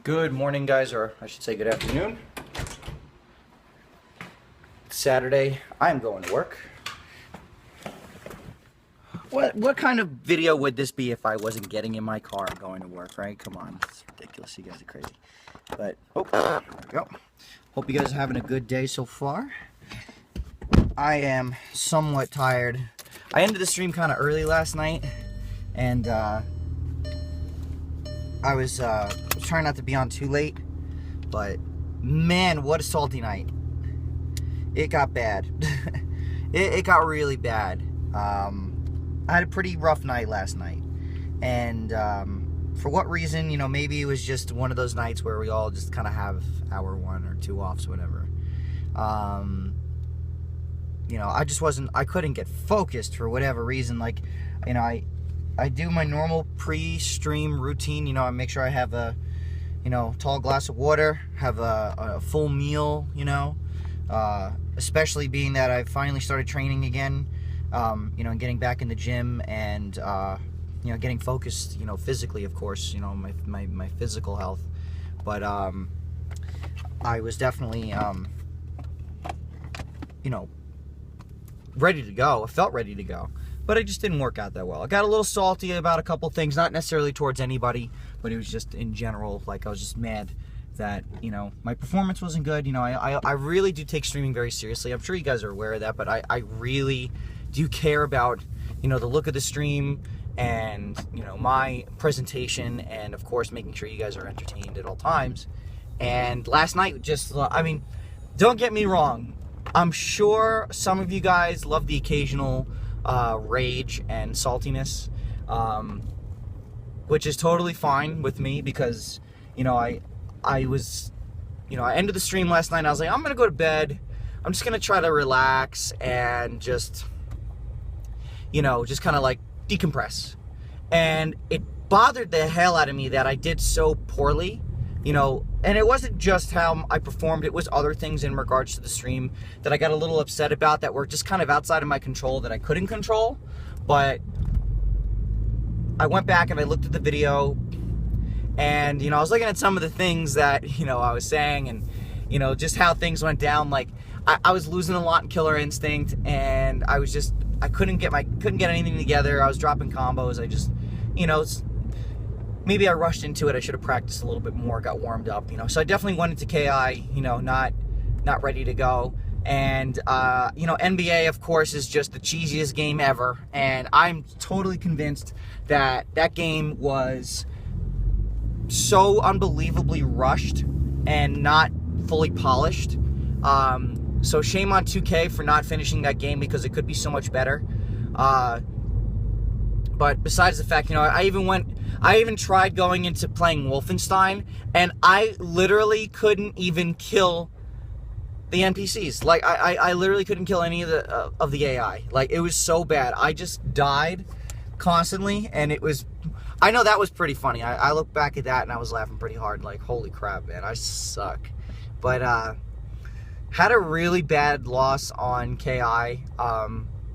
Good morning, guys, or I should say good afternoon. It's Saturday. I'm going to work. What kind of video would this be if I wasn't getting in my car and going to work, right? Come on, it's ridiculous. You guys are crazy. But, there we go. Hope you guys are having a good day so far. I am somewhat tired. I ended the stream kind of early last night, and I was trying not to be on too late, but man, what a salty night. It got bad. it got really bad. I had a pretty rough night last night, and for what reason, maybe it was just one of those nights where we all just kind of have our one or two offs, whatever. I couldn't get focused for whatever reason. I do my normal pre-stream routine. I make sure I have a, tall glass of water, have a full meal, especially being that I finally started training again, and getting back in the gym and, getting focused, physically, of course, my physical health. But, I was definitely, ready to go. I felt ready to go. But it just didn't work out that well. I got a little salty about a couple things, not necessarily towards anybody, but it was just in general, I was just mad that, my performance wasn't good. I really do take streaming very seriously. I'm sure you guys are aware of that, but I really do care about, the look of the stream and, my presentation and, of course, making sure you guys are entertained at all times. And last night, don't get me wrong. I'm sure some of you guys love the occasional rage and saltiness, which is totally fine with me because, I ended the stream last night and I was like, I'm going to go to bed. I'm just going to try to relax and just kind of decompress. And it bothered the hell out of me that I did so poorly, and it wasn't just how I performed, it was other things in regards to the stream that I got a little upset about that were just kind of outside of my control that I couldn't control. But I went back and I looked at the video and, I was looking at some of the things that, I was saying and, just how things went down. I was losing a lot in Killer Instinct and I couldn't get anything together. I was dropping combos. Maybe I rushed into it. I should have practiced a little bit more, got warmed up, So I definitely went into KI, not ready to go. And, NBA, of course, is just the cheesiest game ever. And I'm totally convinced that that game was so unbelievably rushed and not fully polished. So shame on 2K for not finishing that game because it could be so much better. But besides the fact, I even tried going into playing Wolfenstein, and I literally couldn't even kill the NPCs. I literally couldn't kill any of the AI. It was so bad. I just died constantly, and I know that was pretty funny. I look back at that, and I was laughing pretty hard. Holy crap, man, I suck. But, had a really bad loss on KI.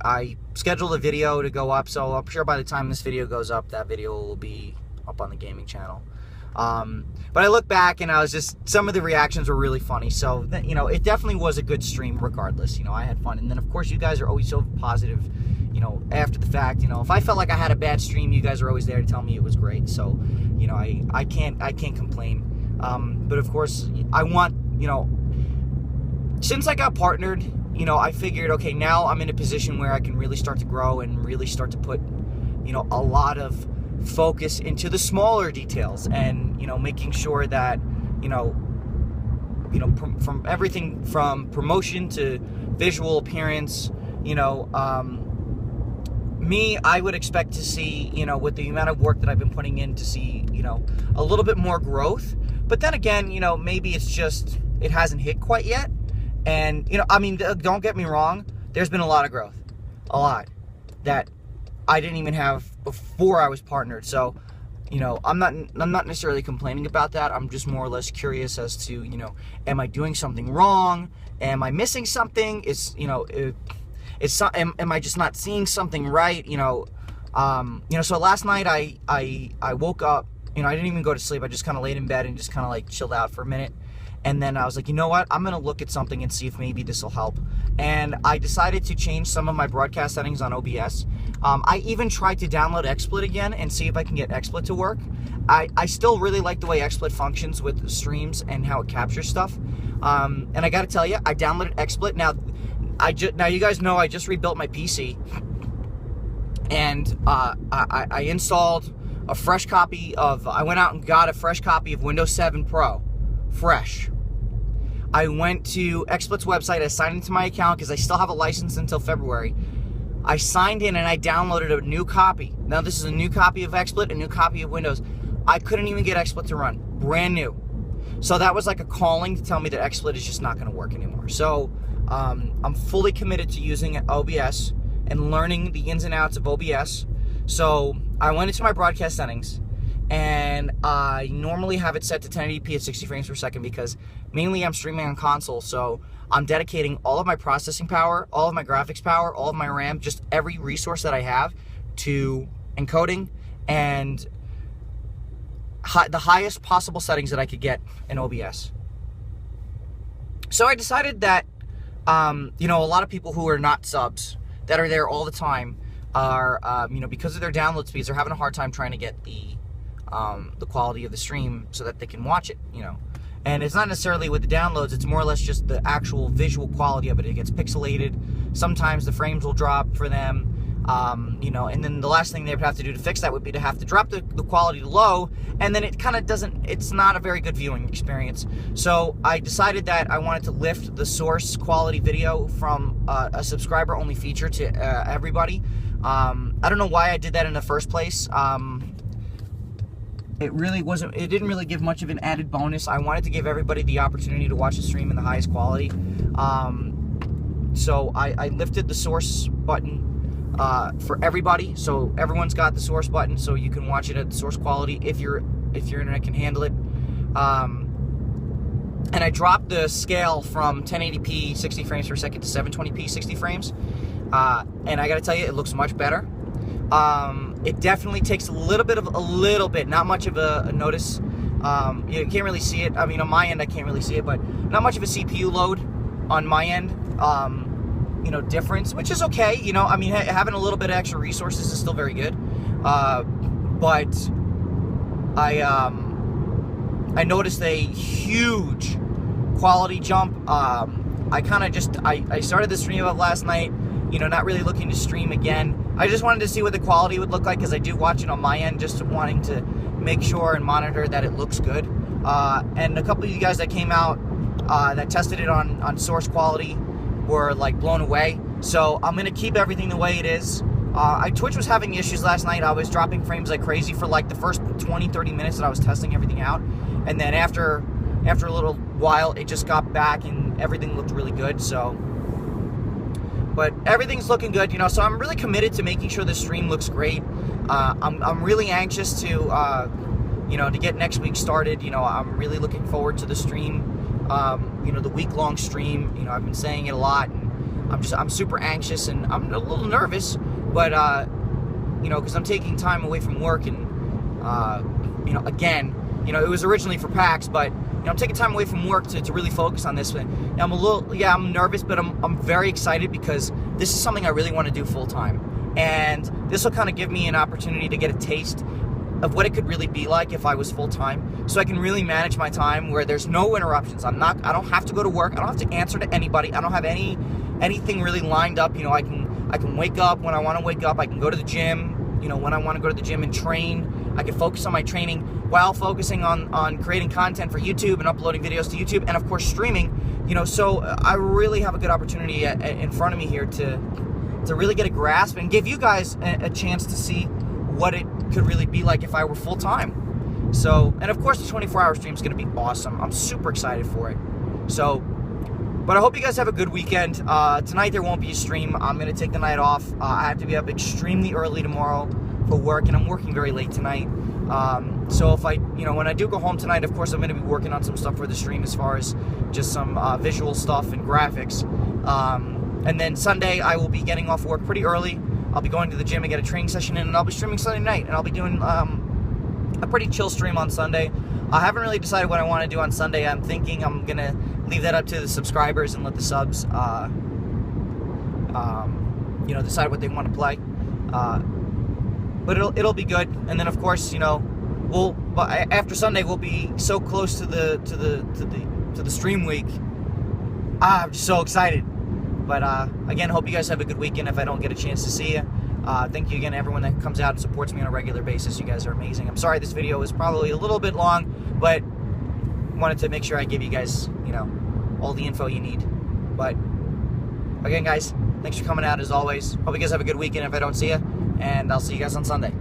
I scheduled a video to go up, so I'm sure by the time this video goes up, that video will be up on the gaming channel. But I look back and some of the reactions were really funny. So, it definitely was a good stream regardless. I had fun. And then, of course, you guys are always so positive, after the fact. If I felt like I had a bad stream, you guys are always there to tell me it was great. So, I can't complain. But, of course, I want, since I got partnered, I figured, okay, now I'm in a position where I can really start to grow and really start to put, a lot of focus into the smaller details and, making sure that, from everything from promotion to visual appearance, I would expect to see, with the amount of work that I've been putting in to see, a little bit more growth. But then again, maybe it's just, it hasn't hit quite yet. And, don't get me wrong, there's been a lot of growth. A lot. That I didn't even have before I was partnered. So, I'm not necessarily complaining about that. I'm just more or less curious as to, am I doing something wrong? Am I missing something? Am I just not seeing something right? So last night I woke up you know, I didn't even go to sleep. I just kind of laid in bed and just kind of like chilled out for a minute. And then I was like, you know what? I'm going to look at something and see if maybe this will help. And I decided to change some of my broadcast settings on OBS. I even tried to download XSplit again and see if I can get XSplit to work. I still really like the way XSplit functions with streams and how it captures stuff. And I got to tell you, I downloaded XSplit. Now you guys know I just rebuilt my PC. And I installed a fresh copy of, I went out and got a fresh copy of Windows 7 Pro. Fresh. I went to XSplit's website. I signed into my account because I still have a license until February. I signed in and I downloaded a new copy. Now this is a new copy of XSplit, a new copy of Windows. I couldn't even get XSplit to run. Brand new. So that was like a calling to tell me that XSplit is just not going to work anymore. So I'm fully committed to using OBS and learning the ins and outs of OBS. So I went into my broadcast settings, and I normally have it set to 1080p at 60 frames per second because mainly I'm streaming on console, so I'm dedicating all of my processing power, all of my graphics power, all of my RAM, just every resource that I have to encoding and the highest possible settings that I could get in OBS. So I decided that, you know, a lot of people who are not subs, that are there all the time, are, you know, because of their download speeds, are having a hard time trying to get the quality of the stream so that they can watch it, you know. And it's not necessarily with the downloads, it's more or less just the actual visual quality of it. It gets pixelated. Sometimes the frames will drop for them, you know, and then the last thing they would have to do to fix that would be to have to drop the quality to low, and then it kind of doesn't, it's not a very good viewing experience. So I decided that I wanted to lift the source quality video from a subscriber only feature to everybody. I don't know why I did that in the first place. It really wasn't, it didn't really give much of an added bonus. I wanted to give everybody the opportunity to watch the stream in the highest quality. So I lifted the source button for everybody. So everyone's got the source button, so you can watch it at the source quality if your internet can handle it. And I dropped the scale from 1080p 60 frames per second to 720p 60 frames. And I gotta tell you, it looks much better. It definitely takes a little bit, not much of a notice. You can't really see it. I mean, on my end, I can't really see it, but not much of a CPU load on my end. You know, difference, which is okay. You know, I mean, having a little bit of extra resources is still very good. But I noticed a huge quality jump. I kind of just, I started the stream up last night, you know, not really looking to stream again. I just wanted to see what the quality would look like because I do watch it on my end, just wanting to make sure and monitor that it looks good. And a couple of you guys that came out that tested it on source quality were like blown away. So I'm going to keep everything the way it is. Twitch was having issues last night. I was dropping frames like crazy for like the first 20-30 minutes that I was testing everything out. And then after a little while, it just got back and everything looked really good. So, but everything's looking good, you know, so I'm really committed to making sure the stream looks great. I'm really anxious to, you know, to get next week started. You know, I'm really looking forward to the stream, you know, the week-long stream. You know, I've been saying it a lot, and I'm super anxious, and I'm a little nervous, but, you know, because I'm taking time away from work, and, you know, again, you know, it was originally for PAX, but, you know, I'm taking time away from work to really focus on this. And I'm a little, yeah, I'm nervous, but I'm very excited because this is something I really want to do full time. And this will kind of give me an opportunity to get a taste of what it could really be like if I was full time. So I can really manage my time where there's no interruptions. I don't have to go to work. I don't have to answer to anybody. I don't have anything really lined up. You know, I can wake up when I want to wake up. I can go to the gym, you know, when I want to go to the gym and train. I can focus on my training while focusing on creating content for YouTube and uploading videos to YouTube, and of course streaming. You know, so I really have a good opportunity in front of me here to really get a grasp and give you guys a chance to see what it could really be like if I were full time. So, and of course the 24-hour stream is going to be awesome. I'm super excited for it. So, but I hope you guys have a good weekend. Tonight there won't be a stream. I'm going to take the night off. I have to be up extremely early tomorrow for work, and I'm working very late tonight. So if when I do go home tonight, of course I'm going to be working on some stuff for the stream as far as just some visual stuff and graphics. And then Sunday I will be getting off work pretty early. I'll be going to the gym and get a training session in, and I'll be streaming Sunday night, and I'll be doing a pretty chill stream on Sunday. I haven't really decided what I want to do on Sunday. I'm thinking I'm gonna leave that up to the subscribers and let the subs, you know, decide what they want to play. But it'll be good. And then of course, you know, after Sunday we'll be so close to the stream week. I'm just so excited. But again, hope you guys have a good weekend. If I don't get a chance to see you, thank you again to everyone that comes out and supports me on a regular basis. You guys are amazing. I'm sorry this video was probably a little bit long, but wanted to make sure I give you guys, you know, all the info you need. But again, guys, thanks for coming out as always. Hope you guys have a good weekend if I don't see you, and I'll see you guys on Sunday.